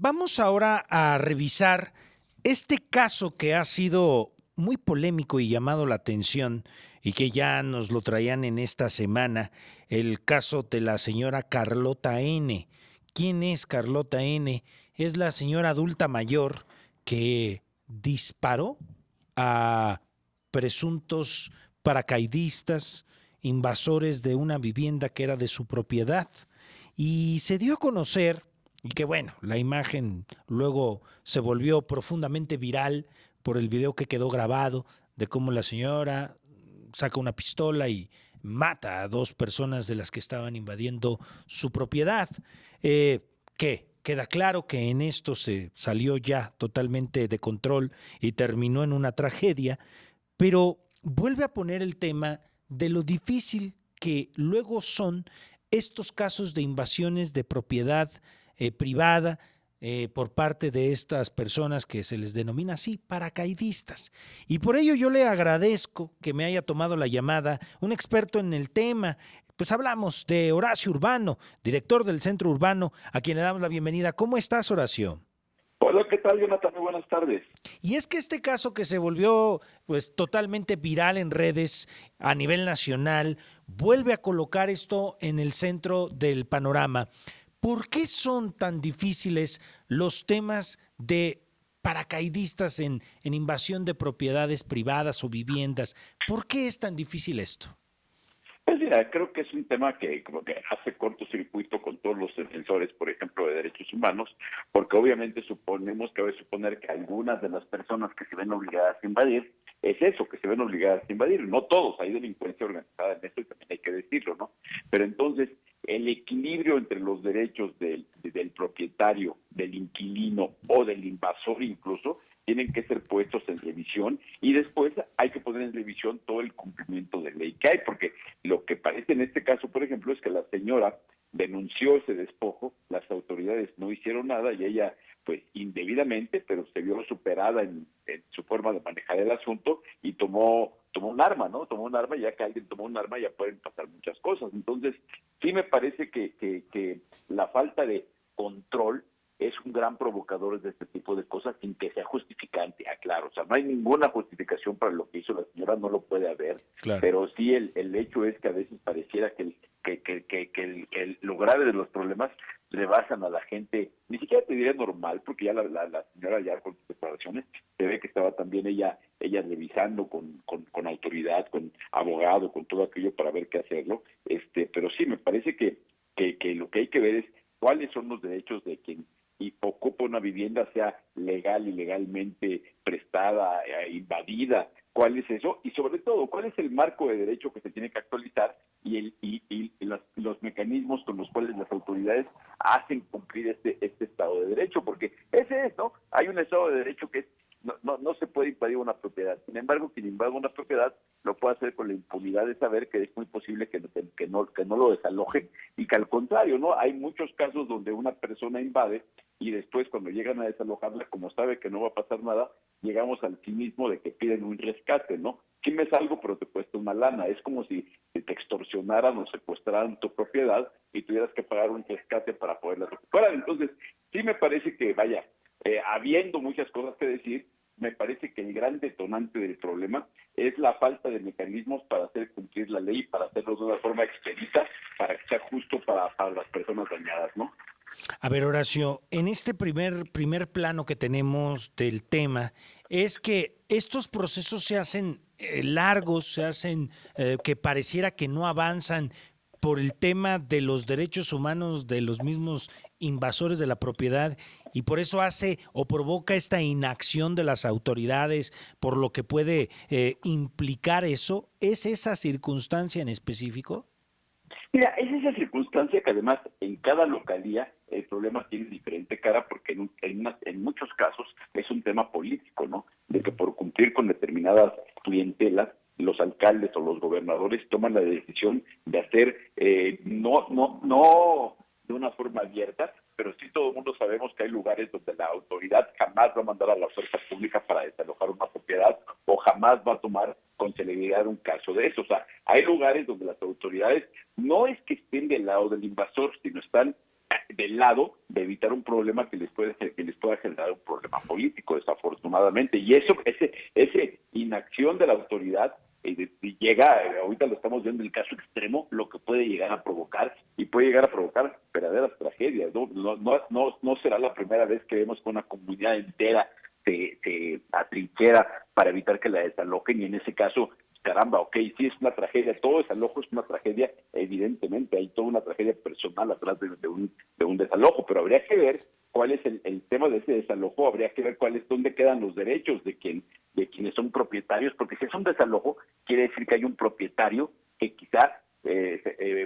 Vamos ahora a revisar este caso que ha sido muy polémico y llamado la atención y que ya nos lo traían en esta semana, el caso de la señora Carlota N. ¿Quién es Carlota N? Es la señora adulta mayor que disparó a presuntos paracaidistas, invasores de una vivienda que era de su propiedad. Y se dio a conocer, y que bueno, la imagen luego se volvió profundamente viral por el video que quedó grabado de cómo la señora saca una pistola y mata a dos personas de las que estaban invadiendo su propiedad. ¿Qué? Queda claro que en esto se salió ya totalmente de control y terminó en una tragedia, pero vuelve a poner el tema de lo difícil que luego son estos casos de invasiones de propiedad privada por parte de estas personas que se les denomina así, paracaidistas. Y por ello yo le agradezco que me haya tomado la llamada un experto en el tema. Pues hablamos de Horacio Urbano, director del Centro Urbano, a quien le damos la bienvenida. ¿Cómo estás, Horacio? Hola, ¿qué tal, Jonathan? Muy buenas tardes. Y es que este caso que se volvió pues totalmente viral en redes a nivel nacional vuelve a colocar esto en el centro del panorama. ¿Por qué son tan difíciles los temas de paracaidistas en invasión de propiedades privadas o viviendas? ¿Por qué es tan difícil esto? Pues mira, creo que es un tema que como que hace cortocircuito con todos los defensores, por ejemplo, de derechos humanos, porque obviamente suponemos que debe suponer que algunas de las personas que se ven obligadas a invadir, es eso, que se ven obligadas a invadir. No todos, hay delincuencia organizada en esto y también hay que decirlo, ¿no? Pero entonces, el equilibrio entre los derechos del propietario, del inquilino o del invasor incluso, tienen que ser puestos en revisión y después hay que poner en revisión todo el cumplimiento de ley que hay, porque lo que parece en este caso, por ejemplo, es que la señora denunció ese despojo, las autoridades no hicieron nada y ella, pues indebidamente, pero se vio superada en su forma de manejar el asunto y tomó un arma, ¿no? Tomó un arma y ya que alguien tomó un arma ya pueden pasar muchas cosas. Entonces, sí me parece que la falta de control es un gran provocador de este tipo de cosas sin que sea justificante, aclaro. O sea, no hay ninguna justificación para lo que hizo la señora, no lo puede haber, Claro. pero sí el hecho es que a veces pareciera que lo grave de los problemas rebasan a la gente, ni siquiera te diré normal, porque ya la señora ya con sus declaraciones se ve que estaba también ella revisando con autoridad, con abogado, con todo aquello para ver qué hacerlo, pero sí me parece que lo que hay que ver es cuáles son los derechos de quien y ocupa una vivienda, sea legal, ilegalmente prestada, invadida, cuál es eso, y sobre todo, cuál es el marco de derecho que se tiene que actualizar y los mecanismos con los cuales las autoridades hacen cumplir este Estado de Derecho, porque ese es, ¿no? Hay un Estado de Derecho que es no se puede invadir una propiedad. Sin embargo, quien invada una propiedad lo puede hacer con la impunidad de saber que es muy posible que no lo desaloje y que al contrario, ¿no? Hay muchos casos donde una persona invade y después cuando llegan a desalojarla, como sabe que no va a pasar nada, llegamos al cinismo de que piden un rescate, ¿no? Sí me salgo, pero te cuesta una lana. Es como si te extorsionaran o secuestraran tu propiedad y tuvieras que pagar un rescate para poderla recuperar. Entonces, sí me parece que, vaya, habiendo muchas cosas que decir, me parece que el gran detonante del problema es la falta de mecanismos para hacer cumplir la ley, para hacerlo de una forma expedita, para que sea justo para las personas dañadas, ¿no? A ver, Horacio, en este primer plano que tenemos del tema, es que estos procesos se hacen largos, se hacen que pareciera que no avanzan por el tema de los derechos humanos de los mismos invasores de la propiedad y por eso hace o provoca esta inacción de las autoridades, por lo que puede implicar eso. ¿Es esa circunstancia en específico? Mira, es esa circunstancia que además en cada localía el problema tiene diferente cara porque en muchos casos es un tema político, ¿no? De que por cumplir con determinadas clientelas los alcaldes o los gobernadores toman la decisión de hacer no de una forma abierta, pero sí todo el mundo sabemos que hay lugares donde la autoridad jamás va a mandar a la fuerza pública para desalojar una propiedad o jamás va a tomar con celeridad un caso de eso. O sea, hay lugares donde las autoridades no es que estén del lado del invasor, sino están del lado de evitar un problema que les pueda generar un problema político, desafortunadamente. Y ese inacción de la autoridad llega, ahorita lo estamos viendo en el caso extremo, lo que puede llegar a provocar, y puede llegar a provocar verdaderas tragedias. No será la primera vez que vemos que una comunidad entera se atrinchera para evitar que la desalojen, y en ese caso, caramba, ok, sí es una tragedia, todo desalojo es una tragedia, evidentemente, hay toda una tragedia personal atrás de un desalojo, pero habría que ver cuál es el tema de ese desalojo, habría que ver dónde quedan los derechos de quienes son propietarios, porque si es un desalojo, quiere decir que hay un propietario que quizá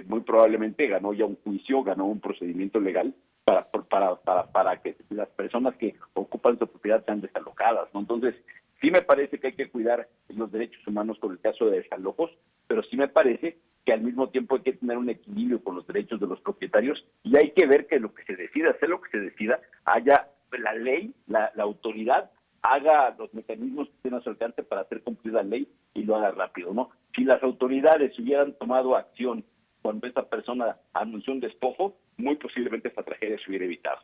muy probablemente ganó ya un juicio, ganó un procedimiento legal para que las personas que ocupan su propiedad sean desalojadas, ¿no? Entonces, sí me parece que hay que cuidar los derechos humanos con el caso de desalojos, pero sí me parece que al mismo tiempo hay que tener un equilibrio con los derechos de los propietarios, y hay que ver que lo que se decida, hacer lo que se decida, haya la ley, la autoridad haga los mecanismos que tiene a su alcance para hacer cumplir la ley y lo haga rápido, ¿no? Si las autoridades hubieran tomado acción cuando esta persona anunció un despojo, muy posiblemente esta tragedia se hubiera evitado.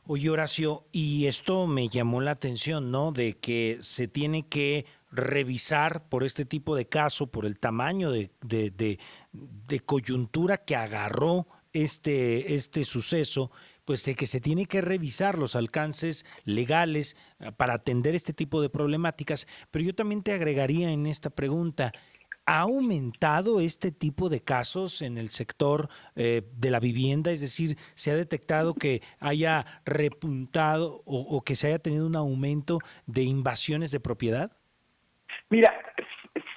Oye, Horacio, y esto me llamó la atención, ¿no? De que se tiene que revisar por este tipo de caso, por el tamaño de coyuntura que agarró este suceso, pues de que se tiene que revisar los alcances legales para atender este tipo de problemáticas. Pero yo también te agregaría en esta pregunta, ¿ha aumentado este tipo de casos en el sector de la vivienda? Es decir, ¿se ha detectado que haya repuntado o que se haya tenido un aumento de invasiones de propiedad? Mira,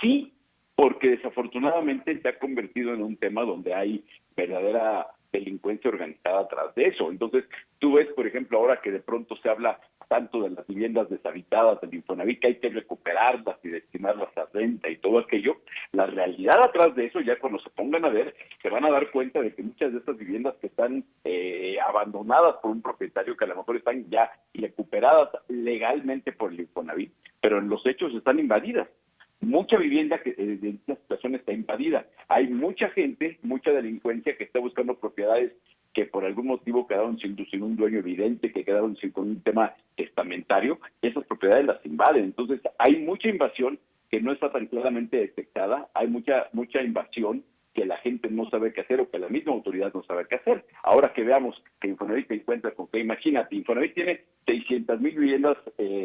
sí, porque desafortunadamente se ha convertido en un tema donde hay verdadera delincuencia organizada atrás de eso. Entonces, tú ves, por ejemplo, ahora que de pronto se habla tanto de las viviendas deshabitadas del Infonavit, que hay que recuperarlas y destinarlas a renta y todo aquello, la realidad atrás de eso, ya cuando se pongan a ver, se van a dar cuenta de que muchas de estas viviendas que están abandonadas por un propietario, que a lo mejor están ya recuperadas legalmente por el Infonavit, pero en los hechos están invadidas. Mucha vivienda que en esta situación está invadida. Hay mucha gente, mucha delincuencia que está buscando propiedades que por algún motivo quedaron sin un dueño evidente, que quedaron con un tema testamentario, y esas propiedades las invaden. Entonces, hay mucha invasión que no está tan claramente detectada, hay mucha invasión que la gente no sabe qué hacer o que la misma autoridad no sabe qué hacer. Ahora que veamos que Infonavit se encuentra con que, imagínate, Infonavit tiene 600,000 viviendas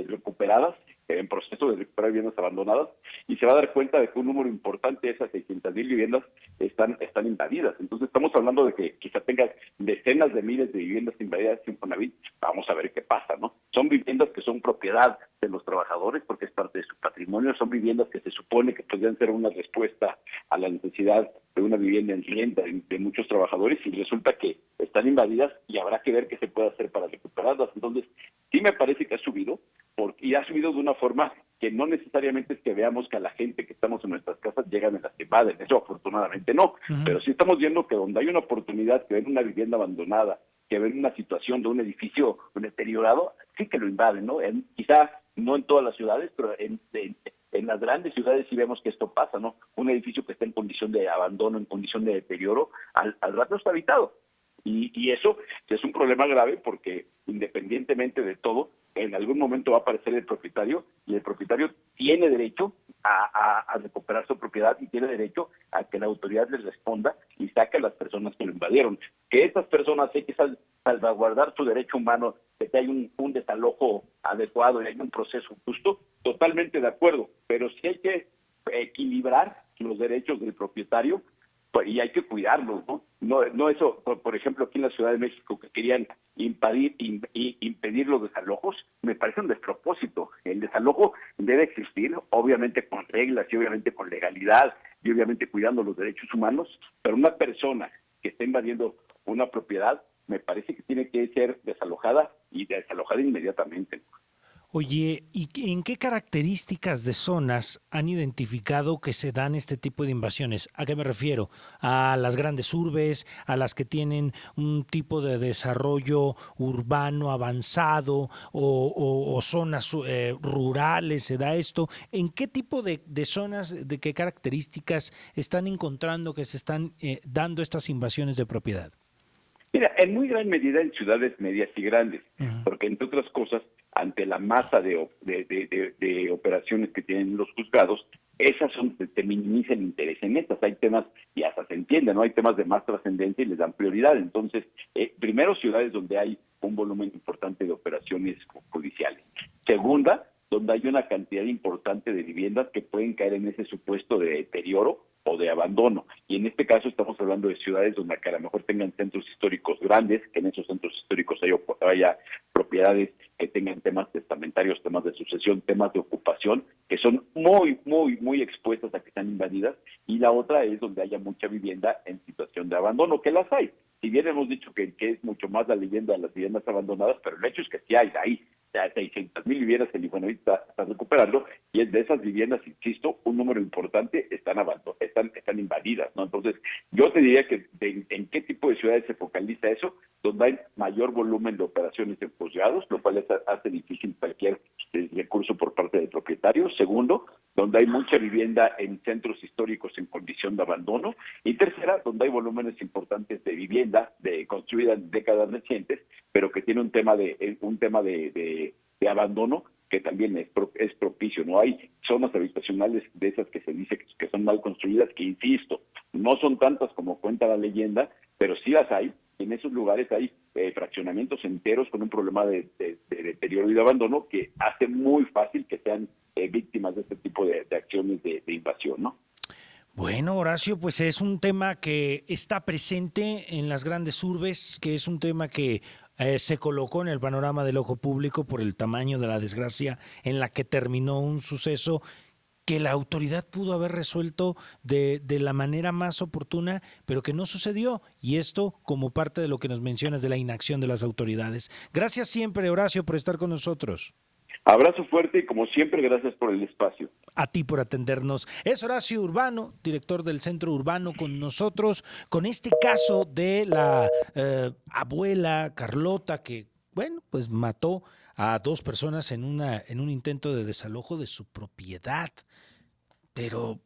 recuperadas, en proceso de recuperar viviendas abandonadas, y se va a dar cuenta de que un número importante de esas 600,000 viviendas están invadidas. Entonces estamos hablando de que quizá tenga decenas de miles de viviendas invadidas en Infonavit. Vamos a ver qué pasa, ¿no? Son viviendas que son propiedad de los trabajadores porque es parte de su patrimonio, son viviendas que se supone que podrían ser una respuesta a la necesidad de una vivienda en renta de muchos trabajadores, y resulta que están invadidas y habrá que ver qué se puede hacer para recuperarlas. Entonces, sí me parece que ha subido, y ha subido de una forma que no necesariamente es que veamos que a la gente que estamos en nuestras casas llegan en las que invaden, eso afortunadamente no, pero sí estamos viendo que donde hay una oportunidad, que ven una vivienda abandonada, que ven una situación de un edificio deteriorado, sí que lo invaden, ¿no? Quizá no en todas las ciudades, pero en las grandes ciudades sí vemos que esto pasa, ¿no? Un edificio que está en condición de abandono, en condición de deterioro, al rato está habitado. Y eso es un problema grave porque independientemente de todo, en algún momento va a aparecer el propietario, y el propietario tiene derecho a recuperar su propiedad y tiene derecho a que la autoridad les responda y saque a las personas que lo invadieron. Que estas personas hay que salvaguardar su derecho humano de que hay un desalojo adecuado y hay un proceso justo, totalmente de acuerdo, pero sí hay que equilibrar los derechos del propietario y hay que cuidarlos, ¿no? No eso, por ejemplo, aquí en la Ciudad de México, que querían impedir los desalojos, me parece un despropósito. El desalojo debe existir, obviamente con reglas y obviamente con legalidad y obviamente cuidando los derechos humanos, pero una persona que está invadiendo una propiedad, me parece que tiene que ser desalojada y desalojada inmediatamente. Oye, ¿y en qué características de zonas han identificado que se dan este tipo de invasiones? ¿A qué me refiero? ¿A las grandes urbes, a las que tienen un tipo de desarrollo urbano avanzado o zonas rurales? ¿Se da esto? ¿En qué tipo de zonas, de qué características están encontrando que se están dando estas invasiones de propiedad? Mira, en muy gran medida en ciudades medias y grandes, Ujú. porque entre otras cosas, ante la masa de operaciones que tienen los juzgados, esas son, te minimiza el interés en estas. Hay temas, y hasta se entiende, ¿no? Hay temas de más trascendencia y les dan prioridad. Entonces, primero, ciudades donde hay un volumen importante de operaciones judiciales. Segunda, donde hay una cantidad importante de viviendas que pueden caer en ese supuesto de deterioro o de abandono. Y en este caso estamos hablando de ciudades donde a lo mejor tengan centros históricos grandes, que en esos centros históricos haya propiedades que tengan temas testamentarios, temas de sucesión, temas de ocupación, que son muy expuestas a que sean invadidas. Y la otra es donde haya mucha vivienda en situación de abandono, que las hay. Si bien hemos dicho que es mucho más la leyenda de las viviendas abandonadas, pero el hecho es que sí hay ahí. 600,000 viviendas el Infonavit está recuperando, y de esas viviendas, insisto, un número importante están invadidas, ¿no? Entonces, yo te diría que en qué tipo de ciudades se focaliza eso, donde hay mayor volumen de operaciones en juzgados, lo cual hace difícil cualquier recurso por parte del propietario. Segundo, donde hay mucha vivienda en centros históricos en condición de abandono. Y tercera, donde hay volúmenes importantes de vivienda construida en décadas recientes, pero que tiene un tema de abandono que también es propicio. No hay zonas habitacionales de esas que se dice que son mal construidas, que insisto, no son tantas como cuenta la leyenda, pero sí las hay. En esos lugares hay fraccionamientos enteros con un problema de deterioro y de abandono que hace muy fácil que sean víctimas de este tipo de acciones de invasión, ¿no? Bueno, Horacio, pues es un tema que está presente en las grandes urbes, que es un tema que se colocó en el panorama del ojo público por el tamaño de la desgracia en la que terminó un suceso que la autoridad pudo haber resuelto de la manera más oportuna, pero que no sucedió. Y esto como parte de lo que nos mencionas de la inacción de las autoridades. Gracias siempre, Horacio, por estar con nosotros. Abrazo fuerte y como siempre, gracias por el espacio. A ti por atendernos. Es Horacio Urbano, director del Centro Urbano, con nosotros, con este caso de la abuela Carlota que, bueno, pues mató a dos personas en un intento de desalojo de su propiedad. Pero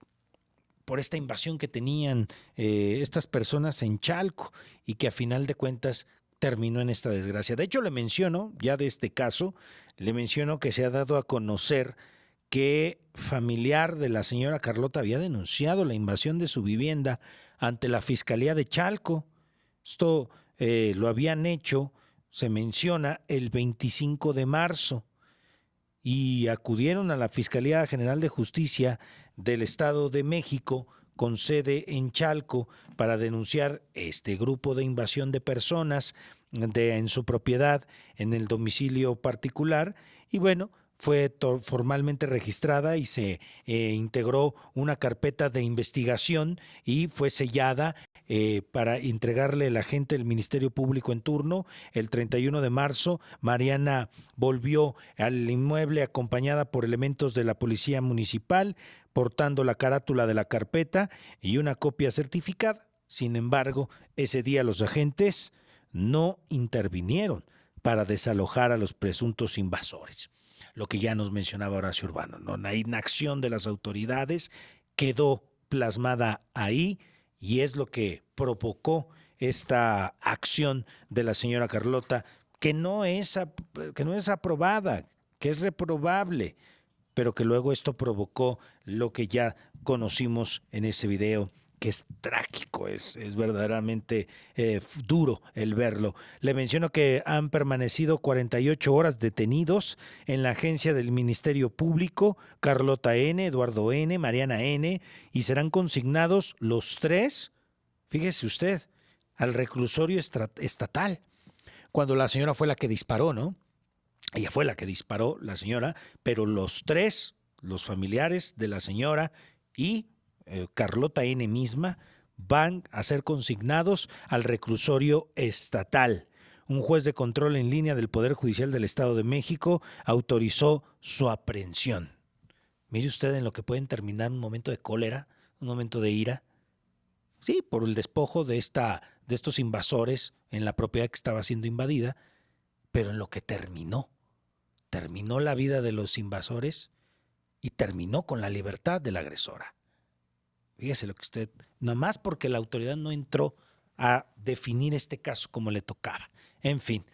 por esta invasión que tenían estas personas en Chalco y que a final de cuentas terminó en esta desgracia. De hecho, le menciono, ya de este caso, le menciono que se ha dado a conocer que familiar de la señora Carlota había denunciado la invasión de su vivienda ante la Fiscalía de Chalco. Esto lo habían hecho, se menciona, el 25 de marzo y acudieron a la Fiscalía General de Justicia del Estado de México con sede en Chalco para denunciar este grupo de invasión de personas en su propiedad, en el domicilio particular. Y bueno, fue formalmente registrada y se integró una carpeta de investigación y fue sellada para entregarle el agente del Ministerio Público en turno. El 31 de marzo, Mariana volvió al inmueble acompañada por elementos de la Policía Municipal, portando la carátula de la carpeta y una copia certificada. Sin embargo, ese día los agentes no intervinieron para desalojar a los presuntos invasores. Lo que ya nos mencionaba Horacio Urbano, ¿no? La inacción de las autoridades quedó plasmada ahí y es lo que provocó esta acción de la señora Carlota, que no es aprobada, que es reprobable, pero que luego esto provocó lo que ya conocimos en ese video, que es trágico, es verdaderamente duro el verlo. Le menciono que han permanecido 48 horas detenidos en la agencia del Ministerio Público, Carlota N., Eduardo N., Mariana N., y serán consignados los tres, fíjese usted, al reclusorio estatal, cuando la señora fue la que disparó, ¿no? Ella fue la que disparó, la señora, pero los tres, los familiares de la señora y Carlota N. misma, van a ser consignados al reclusorio estatal. Un juez de control en línea del Poder Judicial del Estado de México autorizó su aprehensión. Mire usted en lo que pueden terminar un momento de cólera, un momento de ira. Sí, por el despojo de estos invasores en la propiedad que estaba siendo invadida, pero en lo que terminó la vida de los invasores y terminó con la libertad de la agresora. Fíjese lo que usted, nomás porque la autoridad no entró a definir este caso como le tocaba. En fin,